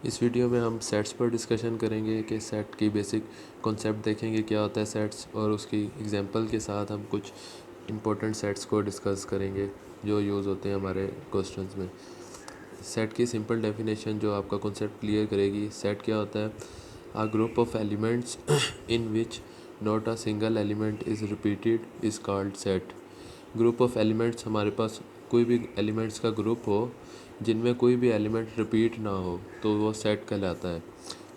इस वीडियो में हम सेट्स पर डिस्कशन करेंगे कि सेट की बेसिक कॉन्सेप्ट देखेंगे क्या होता है सेट्स, और उसकी एग्जांपल के साथ हम कुछ इम्पोर्टेंट सेट्स को डिस्कस करेंगे जो यूज़ होते हैं हमारे क्वेश्चंस में। सेट की सिंपल डेफिनेशन जो आपका कॉन्सेप्ट क्लियर करेगी। सेट क्या होता है? A group of elements in which not a single element is repeated is called set. Group of elements, हमारे पास कोई भी एलिमेंट्स का ग्रुप हो जिनमें कोई भी एलिमेंट रिपीट ना हो तो वो सेट कहलाता है।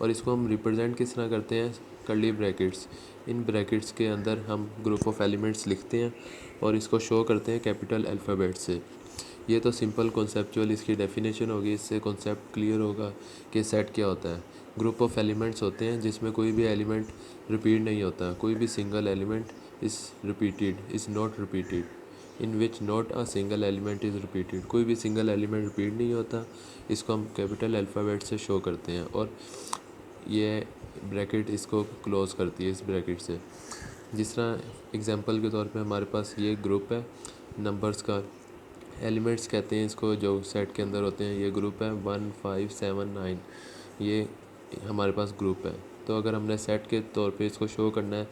और इसको हम रिप्रेजेंट किस तरह करते हैं? Curly brackets. इन ब्रैकेट्स के अंदर हम ग्रुप ऑफ एलिमेंट्स लिखते हैं और इसको शो करते हैं कैपिटल अल्फ़ाबेट से। ये तो सिंपल कॉन्सेप्चुअल इसकी डेफिनेशन होगी, इससे कॉन्सेप्ट क्लियर होगा कि सेट क्या होता है। ग्रुप ऑफ एलिमेंट्स होते हैं जिसमें कोई भी एलिमेंट रिपीट नहीं होता, कोई भी single element is not repeated, in which not a single element is repeated. कोई भी सिंगल एलिमेंट रिपीट नहीं होता, इसको हम कैपिटल अल्फ़ाबेट से शो करते हैं और ये ब्रैकेट इसको क्लोज करती है इस ब्रैकेट से। जिस तरह एग्जांपल के तौर पे हमारे पास ये ग्रुप है नंबर्स का, एलिमेंट्स कहते हैं इसको जो सेट के अंदर होते हैं। ये ग्रुप है 1 5 7 9, ये हमारे पास ग्रुप है। तो अगर हमने सेट के तौर पे इसको शो करना है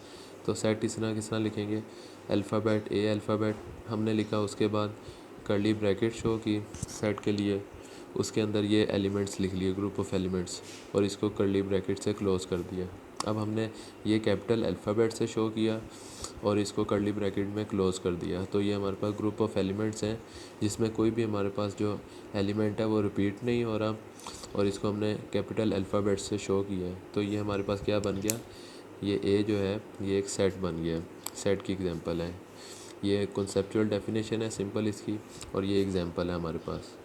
तो सेट किस तरह लिखेंगे? अल्फ़ाबेट ए अल्फ़ाबेट हमने लिखा, उसके बाद कर्ली ब्रैकेट शो की सेट के लिए, उसके अंदर ये एलिमेंट्स लिख लिए ग्रुप ऑफ एलिमेंट्स और इसको कर्ली ब्रैकेट से क्लोज कर दिया। अब हमने ये कैपिटल अल्फ़ाबेट से शो किया और इसको कर्ली ब्रैकेट में क्लोज कर दिया। तो ये हमारे पास ग्रुप ऑफ एलिमेंट्स हैं जिसमें कोई भी हमारे पास जो एलिमेंट है वो रिपीट नहीं हो रहा और इसको हमने कैपिटल अल्फ़ाबेट से शो किया है। तो ये हमारे पास क्या बन गया? ये ए जो है ये एक सेट बन गया। सेट की एग्जांपल है। ये कॉन्सेप्चुअल डेफिनेशन है सिंपल इसकी, और ये एग्जांपल है हमारे पास।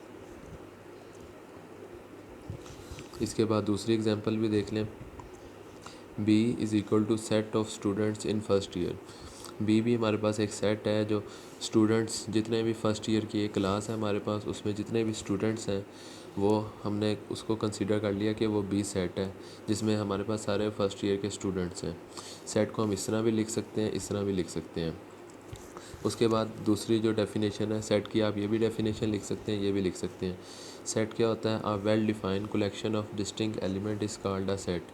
इसके बाद दूसरी एग्जांपल भी देख लें। B is equal to set of students in first year. B भी हमारे पास एक सेट है जो स्टूडेंट्स जितने भी फर्स्ट ईयर की एक क्लास है हमारे पास, उसमें जितने भी स्टूडेंट्स हैं वो हमने उसको कंसीडर कर लिया कि वो बी सेट है जिसमें हमारे पास सारे फर्स्ट ईयर के स्टूडेंट्स हैं। सेट को हम इस तरह भी लिख सकते हैं, इस तरह भी लिख सकते हैं। उसके बाद दूसरी जो डेफिनेशन है सेट की, आप ये भी डेफिनेशन लिख सकते हैं, ये भी लिख सकते हैं। सेट क्या होता है? A well defined collection of distinct element is called a set.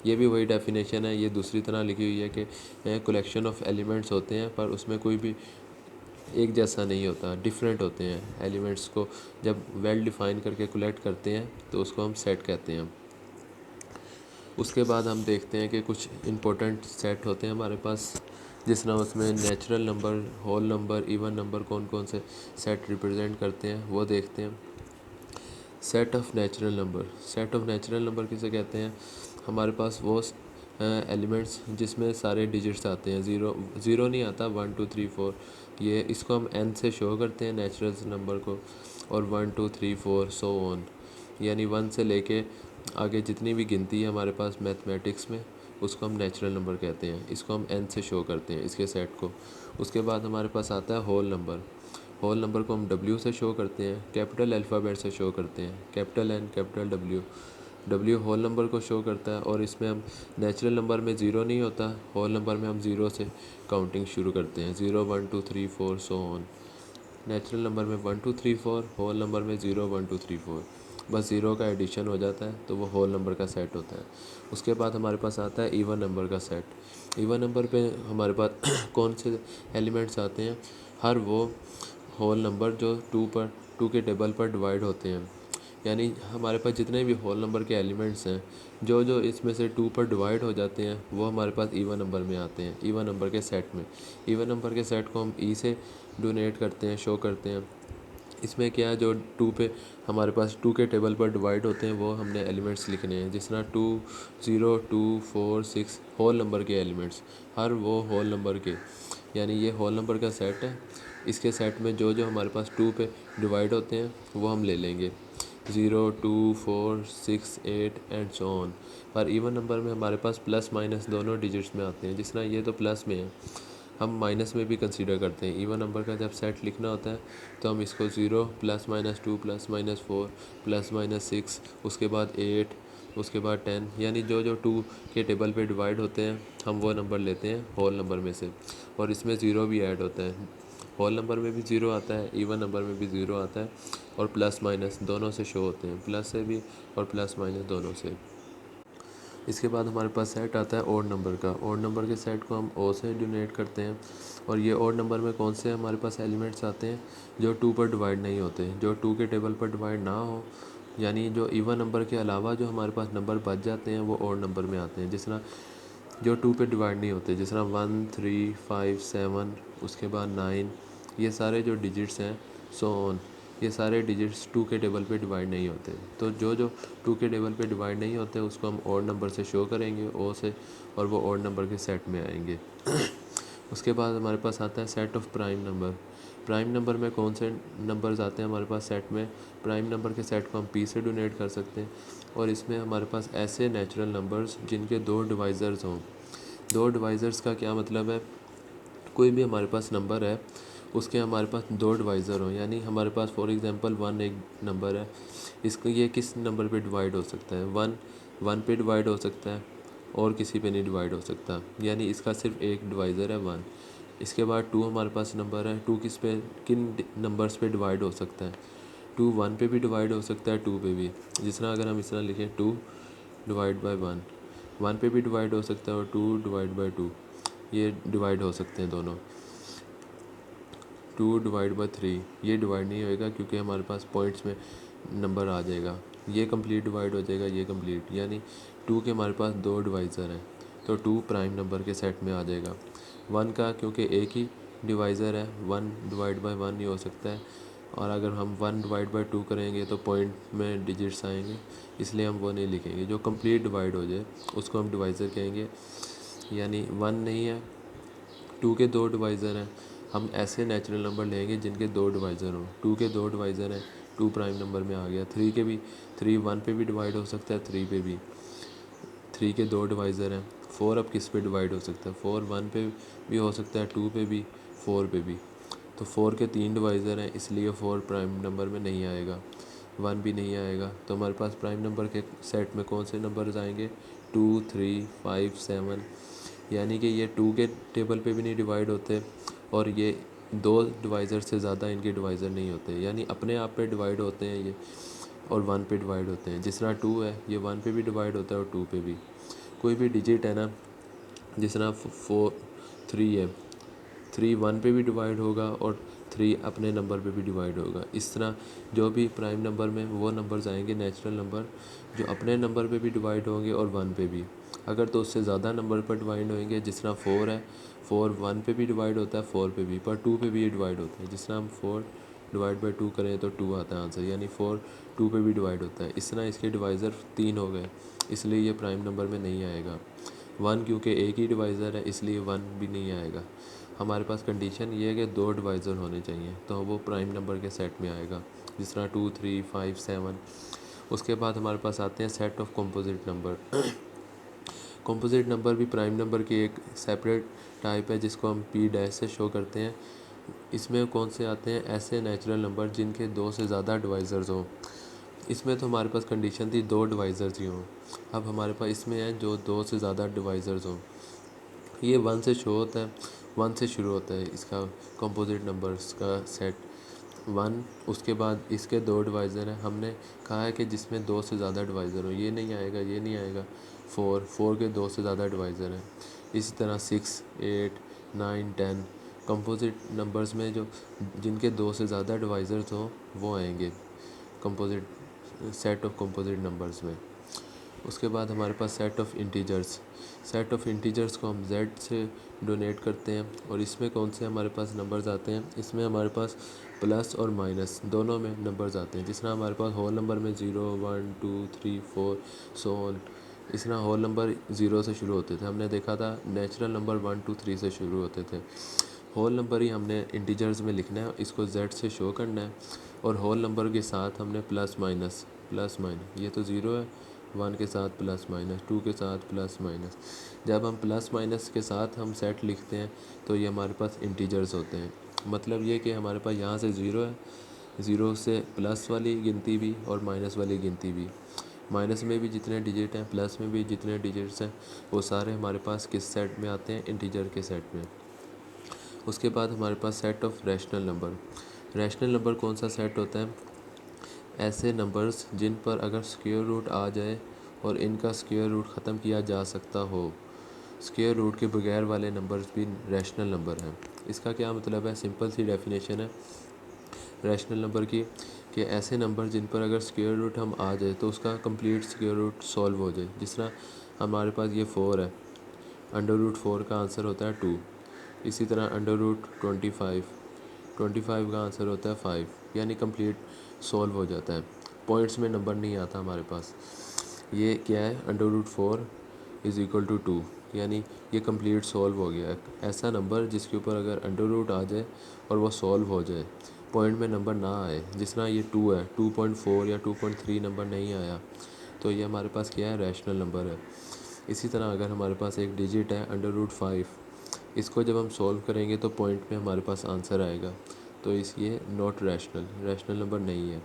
ये भी वही डेफिनेशन है, ये दूसरी तरह लिखी हुई है कि कलेक्शन ऑफ एलिमेंट्स होते हैं पर उसमें कोई भी एक जैसा नहीं होता, डिफरेंट होते हैं। एलिमेंट्स को जब वेल डिफाइन करके कलेक्ट करते हैं तो उसको हम सेट कहते हैं। उसके बाद हम देखते हैं कि कुछ इंपॉर्टेंट सेट होते हैं हमारे पास, जिस तरह उसमें natural number, whole number, even number कौन कौन से सेट रिप्रेजेंट करते हैं वो देखते हैं। Set of natural number, set of natural number किसे कहते हैं? हमारे पास वो एलिमेंट्स जिसमें सारे डिजिट्स आते हैं, ज़ीरो नहीं आता, 1 2 3 4, ये इसको हम n से शो करते हैं नेचुरल नंबर को, और 1 2 3 4 सो ऑन, यानी 1 से लेके आगे जितनी भी गिनती है हमारे पास मैथमेटिक्स में उसको हम नेचुरल नंबर कहते हैं। इसको हम n से शो करते हैं इसके सेट को। उसके बाद हमारे पास आता है होल नंबर। होल नंबर को हम W से शो करते हैं, कैपिटल अल्फ़ाबेट से शो करते हैं, capital N capital W। W whole number को शो करता है और इसमें हम नेचुरल नंबर में ज़ीरो नहीं होता, होल नंबर में हम ज़ीरो से काउंटिंग शुरू करते हैं, 0 1 2 3 4 सो ऑन। नेचुरल नंबर में 1 2 3 4, होल नंबर में 0 1 2 3 4, बस ज़ीरो का एडिशन हो जाता है तो वो होल नंबर का सेट होता है। उसके बाद हमारे पास आता है इवन नंबर का सेट। इवन नंबर पे हमारे पास कौन से एलिमेंट्स आते हैं? हर वो होल नंबर जो टू के टेबल पर डिवाइड होते हैं, यानी हमारे पास जितने भी होल नंबर के एलिमेंट्स हैं जो जो इसमें से 2 पर डिवाइड हो जाते हैं वो हमारे पास इवन नंबर में आते हैं, इवन नंबर के सेट में। इवन नंबर के सेट को हम ई से डोनेट करते हैं, शो करते हैं। इसमें क्या है, जो 2 पे हमारे पास 2 के टेबल पर डिवाइड होते हैं वो हमने एलिमेंट्स लिखने हैं, जिस तरह 2 0 2 4 6 होल नंबर के एलिमेंट्स, हर वो होल नंबर के, यानी ये होल नंबर का सेट है। इसके सेट में जो जो हमारे पास 2 पे डिवाइड होते हैं वो हम ले लेंगे, 0 2 4 6 8 एंड सो ऑन। पर इवन नंबर में हमारे पास प्लस माइनस दोनों डिजिट्स में आते हैं, जिस तरह ये तो प्लस में है, हम माइनस में भी कंसीडर करते हैं। इवन नंबर का जब सेट लिखना होता है तो हम इसको 0 +-2 +-4 +-6, उसके बाद 8, उसके बाद 10, यानी जो जो 2 के टेबल पे डिवाइड होते हैं हम वो नंबर लेते हैं होल नंबर में से, और इसमें ज़ीरो भी ऐड होता है। होल नंबर में भी ज़ीरो आता है, इवन नंबर में भी ज़ीरो आता है, और प्लस माइनस दोनों से शो होते हैं, प्लस से भी और प्लस माइनस दोनों से। इसके बाद हमारे पास सेट आता है ओड नंबर का। ओड नंबर के सेट को हम ओ से डिनोट करते हैं, और ये ओड नंबर में कौन से हमारे पास एलिमेंट्स आते हैं जो 2 पर डिवाइड नहीं होते, जो 2 के टेबल पर डिवाइड ना हो, यानी जो इवन नंबर के अलावा जो हमारे पास नंबर बच जाते हैं वो ओड नंबर में आते हैं, जिस तरह जो 2 पे डिवाइड नहीं होते, जिस तरह 1 3 5 7, उसके बाद 9, ये सारे जो डिजिट्स हैं सो ऑन, ये सारे डिजिट्स 2 के टेबल पे डिवाइड नहीं होते। तो जो जो 2 के टेबल पे डिवाइड नहीं होते उसको हम ओड नंबर से शो करेंगे, ओ से, और वो ओड नंबर के सेट में आएंगे। उसके बाद हमारे पास आता है set of prime number. Prime number में कौन से नंबर्स आते हैं हमारे पास सेट में? प्राइम नंबर के सेट को हम पी से डोनेट कर सकते हैं, और इसमें हमारे पास ऐसे नेचुरल नंबर्स जिनके 2 डिवाइज़र्स हों। 2 डिवाइज़र्स का क्या मतलब है? कोई भी हमारे पास नंबर है, उसके हमारे पास 2 डिवाइज़र हों, यानी हमारे पास फॉर एग्ज़ाम्पल 1 एक नंबर है, इसको ये किस नंबर पे डिवाइड हो सकता है? 1 पे डिवाइड हो सकता है, और किसी पे नहीं डिवाइड हो सकता, यानी इसका सिर्फ एक डिवाइज़र है 1। इसके बाद 2 हमारे पास नंबर है, 2 किन नंबर्स पे डिवाइड हो सकता है? 2 1 पे भी डिवाइड हो सकता है, 2 पे भी। जिस तरह अगर हम इस तरह लिखें 2 डिवाइड बाई 1, 1 पे भी डिवाइड हो सकता है, और 2 डिवाइड बाई 2, ये डिवाइड हो सकते हैं दोनों। 2 डिवाइड बाई 3 ये डिवाइड नहीं होएगा, क्योंकि हमारे पास पॉइंट्स में नंबर आ जाएगा, ये कंप्लीट डिवाइड हो जाएगा, ये कंप्लीट, यानी 2 के हमारे पास 2 डिवाइज़र हैं, तो 2 प्राइम नंबर के सेट में आ जाएगा। 1 का क्योंकि एक ही डिवाइज़र है, 1 डिवाइड बाई 1 ही हो सकता है, और अगर हम 1 डिवाइड बाई 2 करेंगे तो पॉइंट में डिजिट्स आएंगे, इसलिए हम वो नहीं लिखेंगे। जो कंप्लीट डिवाइड हो जाए उसको हम डिवाइज़र कहेंगे, यानी 1 नहीं है, 2 के 2 डिवाइज़र हैं, हम ऐसे नेचुरल नंबर लेंगे जिनके 2 डिवाइज़र हों। 2 के 2 डिवाइज़र हैं, 2 प्राइम नंबर में आ गया। 3 के भी, 3 1 पे भी डिवाइड हो सकता है, 3 पे भी, 3 के 2 डिवाइज़र हैं। 4 अब किस पे डिवाइड हो सकता है? 4 1 पे भी हो सकता है, 2 पे भी, 4 पे भी। तो 4 के 3 डिवाइज़र हैं, इसलिए 4 प्राइम नंबर में नहीं आएगा, 1 भी नहीं आएगा। तो हमारे पास प्राइम नंबर के सेट में कौन से नंबर्स आएंगे? 2 3 5 7, यानी कि ये 2 के टेबल पे भी नहीं डिवाइड होते, और ये 2 डिवाइज़र से ज़्यादा इनके डिवाइज़र नहीं होते, यानी अपने आप पे डिवाइड होते हैं ये, और 1 पे डिवाइड होते हैं। जिस तरह 2 है, ये 1 पे भी डिवाइड होता है और 2 पे भी। कोई भी डिजिट है ना, जिस तरह 4 3 है, 3 1 पे भी डिवाइड होगा, और 3 अपने नंबर पे भी डिवाइड होगा। इस तरह जो भी प्राइम नंबर में वो नंबर्स आएंगे नेचुरल नंबर जो अपने नंबर पे भी डिवाइड होंगे और 1 पे भी। अगर तो उससे ज़्यादा नंबर पर डिवाइड होंगे, जिस तरह 4 है, 4 1 पे भी डिवाइड होता है, 4 पे भी, पर 2 पे भी डिवाइड होता है। जिस तरह हम 4 डिवाइड बाई 2 करें तो 2 आता है आंसर, यानी 4 2 पे भी डिवाइड होता है। इस तरह इसके डिवाइज़र 3 हो गए, इसलिए ये प्राइम नंबर में नहीं आएगा। 1 क्योंकि एक ही डिवाइज़र है, इसलिए 1 भी नहीं आएगा। हमारे पास कंडीशन ये है कि 2 डिवाइज़र होने चाहिए, तो वो प्राइम नंबर के सेट में आएगा, जिस तरह 2 3 5 7। उसके बाद हमारे पास आते हैं set of composite number. Composite number भी प्राइम नंबर की एक सेपरेट टाइप है, जिसको हम पी डैश से शो करते हैं। इसमें कौन से आते हैं? ऐसे नेचुरल नंबर जिनके 2 से ज़्यादा डिवाइज़र्स हों। इसमें तो हमारे पास कंडीशन थी 2 डिवाइज़र्स ही हों, अब हमारे पास इसमें है जो 2 से ज़्यादा डिवाइज़र्स हों। ये 1 से शो होता है, 1 से शुरू होता है इसका कंपोजिट नंबर्स का सेट 1। उसके बाद इसके 2 डिवाइज़र हैं, हमने कहा है कि जिसमें 2 से ज़्यादा डिवाइज़र हो, ये नहीं आएगा, ये नहीं आएगा। 4 के 2 से ज़्यादा डिवाइज़र हैं। इसी तरह 6 8 9 10 कंपोजिट नंबर्स में जो जिनके 2 से ज़्यादा डिवाइज़र्स हों वो आएंगे composite set of composite numbers में। उसके बाद हमारे पास set of integers. Set of integers को हम जेड से डोनेट करते हैं, और इसमें कौन से हमारे पास नंबर्स आते हैं? इसमें हमारे पास प्लस और माइनस दोनों में नंबर्स आते हैं। जिस तरह हमारे पास होल नंबर में 0 1 2 3 4 सो ऑन, इस तरह होल नंबर 0 से शुरू होते थे, हमने देखा था। नेचुरल नंबर 1 2 3 से शुरू होते थे। होल नंबर ही हमने इंटीजर्स में लिखना है, इसको जेड से शो करना है, और होल नंबर के साथ हमने प्लस माइनस, ये तो 0 है, 1 के साथ प्लस माइनस, 2 के साथ प्लस माइनस। जब हम प्लस माइनस के साथ हम सेट लिखते हैं तो ये हमारे पास इंटीजर्स होते हैं। मतलब ये कि हमारे पास यहाँ से 0 है, 0 से प्लस वाली गिनती भी और माइनस वाली गिनती भी। माइनस में भी जितने डिजिट हैं, प्लस में भी जितने डिजिट्स हैं, वो सारे हमारे पास किस सेट में आते हैं? इंटीजर के सेट में। उसके बाद हमारे पास set of rational number. Rational number कौन सा सेट होता है? ऐसे नंबर्स जिन पर अगर स्क्वायर रूट आ जाए और इनका स्क्वायर रूट ख़त्म किया जा सकता हो। स्क्वायर रूट के बगैर वाले नंबर्स भी रैशनल नंबर हैं। इसका क्या मतलब है? सिंपल सी डेफिनेशन है रैशनल नंबर की कि ऐसे नंबर जिन पर अगर स्क्वायर रूट हम आ जाए तो उसका कंप्लीट स्क्वायर रूट सॉल्व हो जाए। जिस तरह हमारे पास ये 4 है, अंडर रूट 4 का आंसर होता है 2। इसी तरह अंडर रूट 25 का आंसर होता है 5, यानी कंप्लीट सॉल्व हो जाता है। पॉइंट्स में नंबर नहीं आता हमारे पास। ये क्या है? Under root 4 is equal to 2, यानी ये कंप्लीट सॉल्व हो गया है। ऐसा नंबर जिसके ऊपर अगर अंडर रूट आ जाए और वो सॉल्व हो जाए, पॉइंट में नंबर ना आए, जिस तरह ये 2 है, 2.4 या 2.3 नंबर नहीं आया, तो ये हमारे पास क्या है? रैशनल नंबर है। इसी तरह अगर हमारे पास एक डिजिट है अंडर रूट 5, इसको जब हम सॉल्व करेंगे तो पॉइंट में हमारे पास आंसर आएगा, तो ये नॉट रैशनल नंबर नहीं है।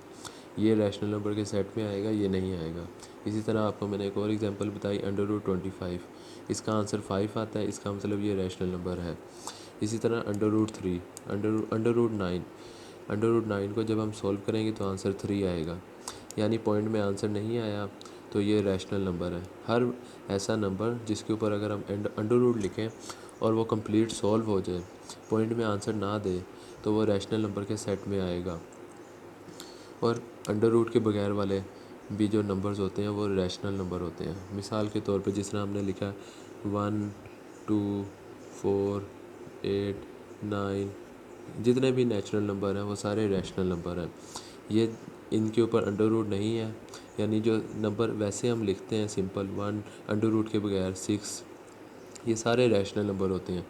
ये रैशनल नंबर के सेट में आएगा, ये नहीं आएगा। इसी तरह आपको मैंने एक और एग्जांपल बताई, अंडर रूट 25, इसका आंसर 5 आता है, इसका मतलब ये रैशनल नंबर है। इसी तरह अंडर रूट 3, अंडर रूट 9 को जब हम सॉल्व करेंगे तो आंसर 3 आएगा, यानी पॉइंट में आंसर नहीं आया, तो ये रैशनल नंबर है। हर ऐसा नंबर जिसके ऊपर अगर हम अंडर रूट लिखें और वो कंप्लीट सॉल्व हो जाए, पॉइंट में आंसर ना दे, तो वो रैशनल नंबर के सेट में आएगा। और अंडर रूट के बगैर वाले भी जो नंबर्स होते हैं वो रैशनल नंबर होते हैं। मिसाल के तौर पे जिस तरह हमने लिखा 1, 2, 4, 8, 9, जितने भी नेचुरल नंबर हैं वो सारे रैशनल नंबर हैं। ये इनके ऊपर अंडर रूट नहीं है, यानी जो नंबर वैसे हम लिखते हैं सिंपल 1 अंडर रूट के बगैर 6, ये सारे रैशनल नंबर होते हैं।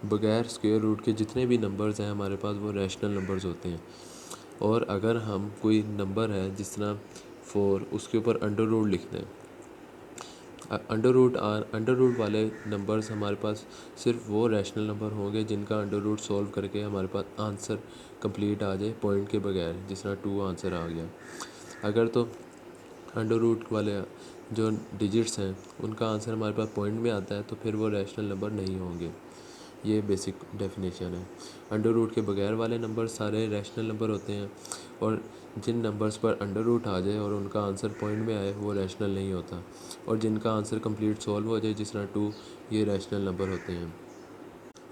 बगैर स्क्वायर रूट के जितने भी नंबर्स हैं हमारे पास वो रैशनल नंबर्स होते हैं। और अगर हम कोई नंबर है जिस तरह 4, उसके ऊपर अंडर रूट लिख दें, अंडर रूट वाले नंबर्स हमारे पास सिर्फ वो रैशनल नंबर होंगे जिनका अंडर रूट सॉल्व करके हमारे पास आंसर कंप्लीट आ जाए पॉइंट के बगैर, जिस तरह 2 आंसर आ गया। अगर तो अंडर रूट वाले जो डिजिट्स हैं उनका आंसर हमारे पास पॉइंट में आता है तो फिर वो रैशनल नंबर नहीं होंगे। ये बेसिक डेफिनेशन है। अंडर रूट के बगैर वाले नंबर सारे रैशनल नंबर होते हैं, और जिन नंबर्स पर अंडर रूट आ जाए और उनका आंसर पॉइंट में आए वो रैशनल नहीं होता, और जिनका आंसर कंप्लीट सॉल्व हो जाए जिस तरह 2, ये रैशनल नंबर होते हैं।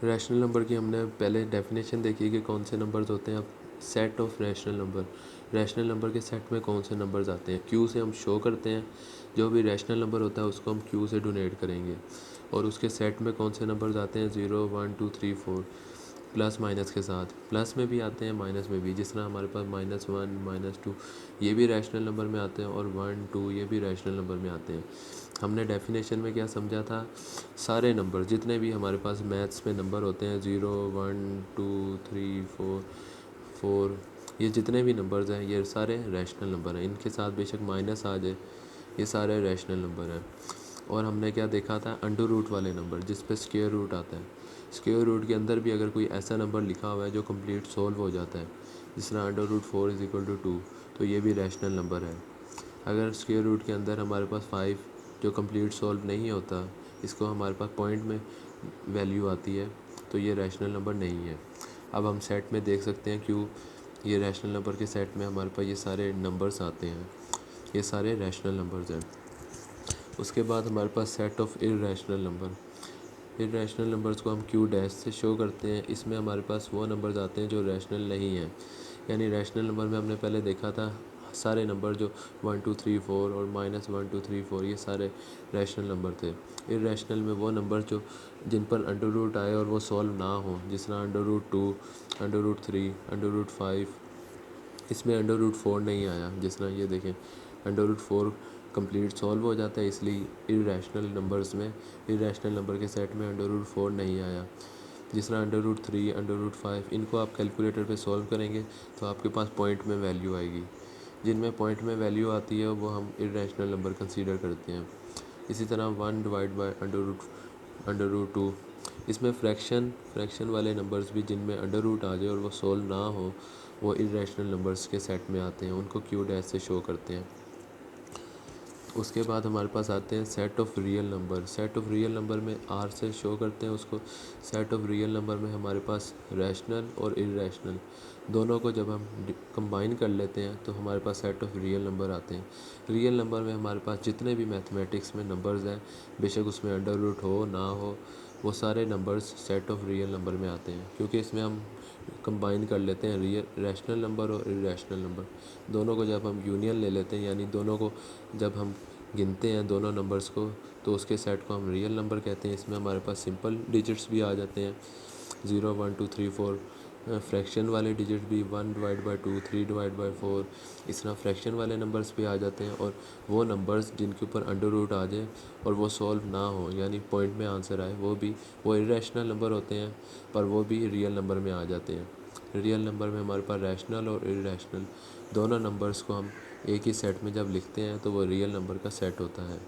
रैशनल नंबर की हमने पहले डेफिनेशन देखी कि कौन से नंबर्स होते हैं। अब set of rational number, rational number के सेट में कौन से नंबर्स आते हैं, क्यू से हम शो करते हैं। जो भी रैशनल नंबर होता है उसको हम क्यू से डोनेट करेंगे, और उसके सेट में कौन से नंबर्स आते हैं 0, 1, 2, 3, 4, प्लस माइनस के साथ। प्लस में भी आते हैं, माइनस में भी, जिस तरह हमारे पास -1, -2 ये भी रैशनल नंबर में आते हैं, और 1, 2 ये भी रैशनल नंबर में आते हैं। हमने डेफिनेशन में क्या समझा था? सारे नंबर जितने भी हमारे पास मैथ्स में नंबर होते हैं 0, 1, 2, 3, 4, ये जितने भी नंबर्स हैं ये सारे रैशनल नंबर हैं। इनके साथ बेशक माइनस आ जाए, ये सारे रैशनल नंबर हैं। और हमने क्या देखा था? अंडर रूट वाले नंबर जिस पे स्क्वायर रूट आता है, स्क्वायर रूट के अंदर भी अगर कोई ऐसा नंबर लिखा हुआ है जो कंप्लीट सॉल्व हो जाता है, जिस तरह under root 4 is equal to 2, तो ये भी रैशनल नंबर है। अगर स्क्वायर रूट के अंदर हमारे पास 5 जो कंप्लीट सॉल्व नहीं होता, इसको हमारे पास पॉइंट में वैल्यू आती है, तो ये रैशनल नंबर नहीं है। अब हम सेट में देख सकते हैं क्यों ये रैशनल नंबर के सेट में हमारे पास ये सारे नंबर्स आते हैं, ये सारे रैशनल नंबर्स हैं। उसके बाद हमारे पास set of irrational number, irrational numbers को हम क्यू डैश से शो करते हैं। इसमें हमारे पास वो नंबर्स आते हैं जो रैशनल नहीं हैं, यानी रैशनल नंबर में हमने पहले देखा था सारे नंबर जो 1, 2, 3, 4 और -1, 2, 3, 4 ये सारे रैशनल नंबर थे। इर्रेशनल में वो नंबर जो जिन पर अंडर रूट आए और वो सॉल्व ना हो, जिस तरह under root 2, under root 3, under root 5, इसमें अंडर रूट 4 नहीं आया। जिस तरह ये देखें अंडर रूट 4 कंप्लीट सॉल्व हो जाता है, इसलिए इर्रेशनल नंबर्स में, इर्रेशनल नंबर के सेट में अंडर रूट 4 नहीं आया। जिस तरह अंडर रूट 3, अंडर रूट 5, इनको आप कैलकुलेटर पे सॉल्व करेंगे तो आपके पास पॉइंट में वैल्यू आएगी। जिनमें पॉइंट में वैल्यू आती है वो हम इर्रेशनल नंबर कंसीडर करते हैं। इसी तरह 1 डिवाइड बाई अंडर रूट 2, इसमें फ्रैक्शन वाले नंबर्स भी जिनमें अंडर रूट आ जाए और वो सोल्व ना हो, वो इर्रेशनल नंबर्स के सेट में आते हैं, उनको क्यू डैश से शो करते हैं। उसके बाद हमारे पास आते हैं set of real number. Set of real number में आर से शो करते हैं उसको। सेट ऑफ रियल नंबर में हमारे पास रैशनल और इरेशनल दोनों को जब हम कंबाइन कर लेते हैं तो हमारे पास सेट ऑफ रियल नंबर आते हैं। रियल नंबर में हमारे पास जितने भी मैथमेटिक्स में नंबर्स हैं, बेशक उसमें अंडर रूट हो ना हो, वो सारे numbers set of real number में आते हैं, क्योंकि इसमें हम कंबाइन कर लेते हैं रियल रैशनल नंबर और इरेशनल नंबर दोनों को। जब हम यूनियन ले लेते हैं, यानी दोनों को जब हम गिनते हैं दोनों नंबर्स को, तो उसके सेट को हम रियल नंबर कहते हैं। इसमें हमारे पास सिंपल डिजिट्स भी आ जाते हैं, 0 1 2 3 4। फ्रैक्शन वाले डिजिट भी 1/2, 3/4। इस तरह फ्रैक्शन वाले नंबर्स भी आ जाते हैं। और वो नंबर्स जिनके ऊपर अंडर रूट आ जाए और वो सॉल्व ना हो, यानी पॉइंट में आंसर आए, वो इरेशनल नंबर होते हैं, पर वो भी रियल नंबर में आ जाते हैं। रियल नंबर में हमारे पास रैशनल और इरेशनल दोनों नंबर्स को हम एक ही सेट में जब लिखते हैं तो वो रियल नंबर का सेट होता है।